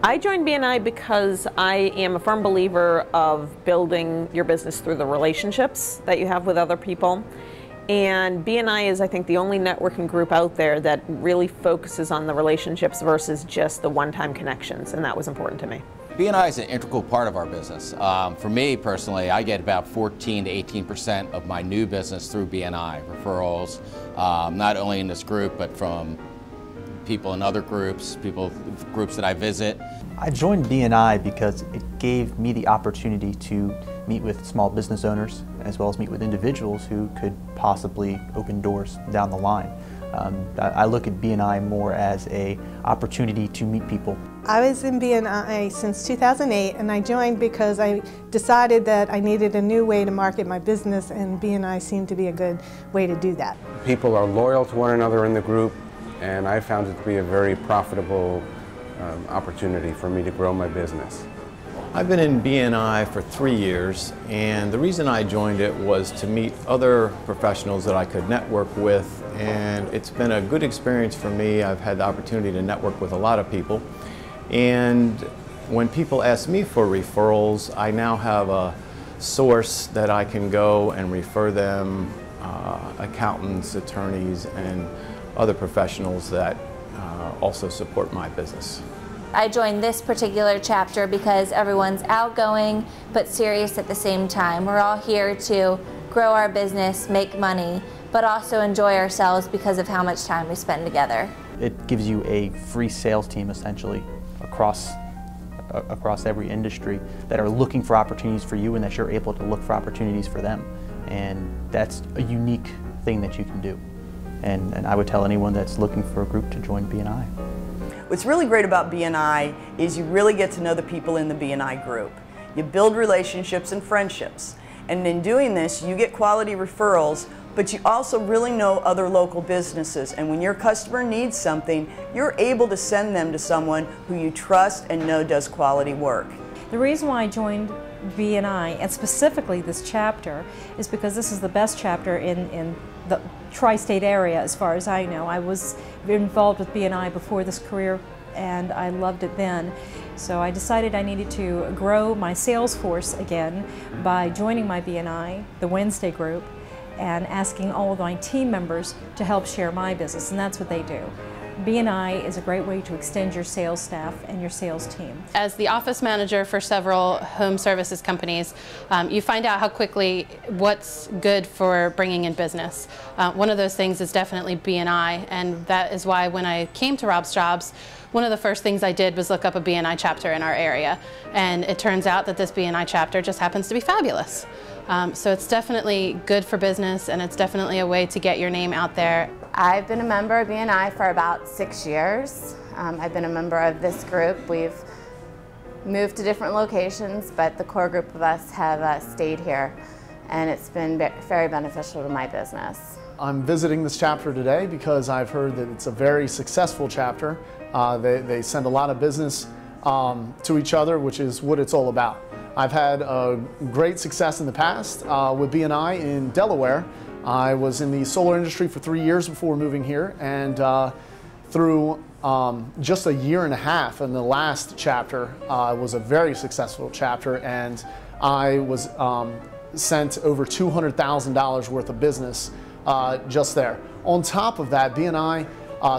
I joined BNI because I am a firm believer of building your business through the relationships that you have with other people. And BNI is, I think, the only networking group out there that really focuses on the relationships versus just the one-time connections, and that was important to me. BNI is an integral part of our business. For me personally, I get about 14 to 18% of my new business through BNI referrals, not only in this group, but from people in other groups, groups that I visit. I joined BNI because it gave me the opportunity to meet with small business owners as well as meet with individuals who could possibly open doors down the line. I look at BNI more as an opportunity to meet people. I was in BNI since 2008, and I joined because I decided that I needed a new way to market my business, and BNI seemed to be a good way to do that. People are loyal to one another in the group, and I found it to be a very profitable opportunity for me to grow my business. I've been in BNI for 3 years, and the reason I joined it was to meet other professionals that I could network with, and it's been a good experience for me. I've had the opportunity to network with a lot of people, and when people ask me for referrals, I now have a source that I can go and refer them, accountants, attorneys, and other professionals that also support my business. I joined this particular chapter because everyone's outgoing but serious at the same time. We're all here to grow our business, make money, but also enjoy ourselves because of how much time we spend together. It gives you a free sales team essentially across every industry that are looking for opportunities for you, and that you're able to look for opportunities for them. And that's a unique thing that you can do. And I would tell anyone that's looking for a group to join BNI. What's really great about BNI is you really get to know the people in the BNI group. You build relationships and friendships. And in doing this, you get quality referrals, but you also really know other local businesses. And when your customer needs something, you're able to send them to someone who you trust and know does quality work. The reason why I joined BNI, and specifically this chapter, is because this is the best chapter in the tri-state area as far as I know. I was involved with BNI before this career, and I loved it then. So I decided I needed to grow my sales force again by joining my BNI, the Wednesday group, and asking all of my team members to help share my business, and that's what they do. BNI is a great way to extend your sales staff and your sales team. As the office manager for several home services companies, you find out how quickly what's good for bringing in business. One of those things is definitely BNI, and that is why when I came to Rob's Jobs, one of the first things I did was look up a BNI chapter in our area, and it turns out that this BNI chapter just happens to be fabulous. So it's definitely good for business, and it's definitely a way to get your name out there. I've been a member of BNI for about 6 years. I've been a member of this group. We've moved to different locations, but the core group of us have stayed here, and it's been very beneficial to my business. I'm visiting this chapter today because I've heard that it's a very successful chapter. They send a lot of business to each other, which is what it's all about. I've had great success in the past with BNI in Delaware. I was in the solar industry for 3 years before moving here, and through just a year and a half in the last chapter was a very successful chapter, and I was sent over $200,000 worth of business just there. On top of that, BNI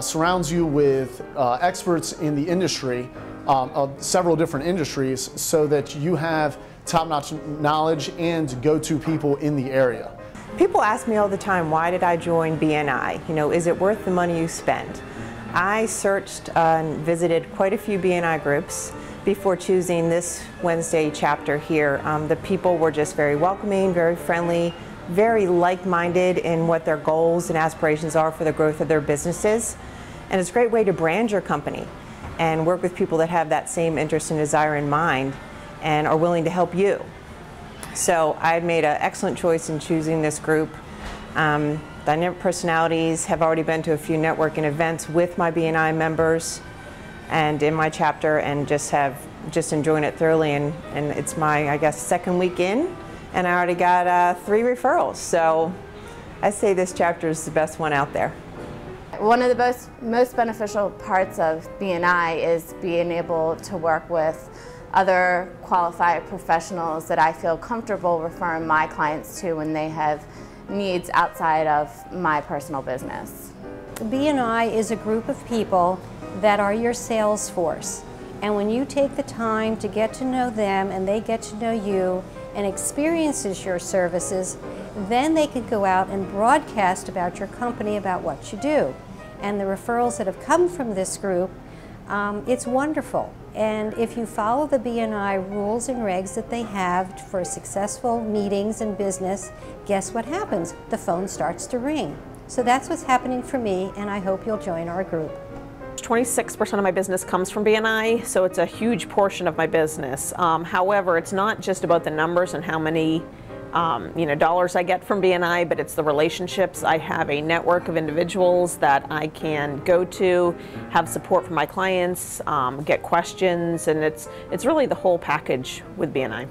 surrounds you with experts in the industry, of several different industries, so that you have top-notch knowledge and go-to people in the area. People ask me all the time, why did I join BNI? You know, is it worth the money you spend? I searched and visited quite a few BNI groups before choosing this Wednesday chapter here. The people were just very welcoming, very friendly, very like-minded in what their goals and aspirations are for the growth of their businesses. And it's a great way to brand your company and work with people that have that same interest and desire in mind and are willing to help you. So I made an excellent choice in choosing this group. Dynamic personalities, have already been to a few networking events with my BNI members and in my chapter, and just enjoying it thoroughly. And it's my, I guess, second week in, and I already got 3 referrals. So I say this chapter is the best one out there. One of the most beneficial parts of BNI is being able to work with other qualified professionals that I feel comfortable referring my clients to when they have needs outside of my personal business. BNI is a group of people that are your sales force. And when you take the time to get to know them and they get to know you and experiences your services, then they can go out and broadcast about your company, about what you do. And the referrals that have come from this group, it's wonderful. And if you follow the BNI rules and regs that they have for successful meetings and business, guess what happens? The phone starts to ring. So that's what's happening for me, and I hope you'll join our group. 26% of my business comes from BNI, so it's a huge portion of my business. However, it's not just about the numbers and how many dollars I get from BNI, but it's the relationships. I have a network of individuals that I can go to, have support from my clients, get questions, and it's really the whole package with BNI.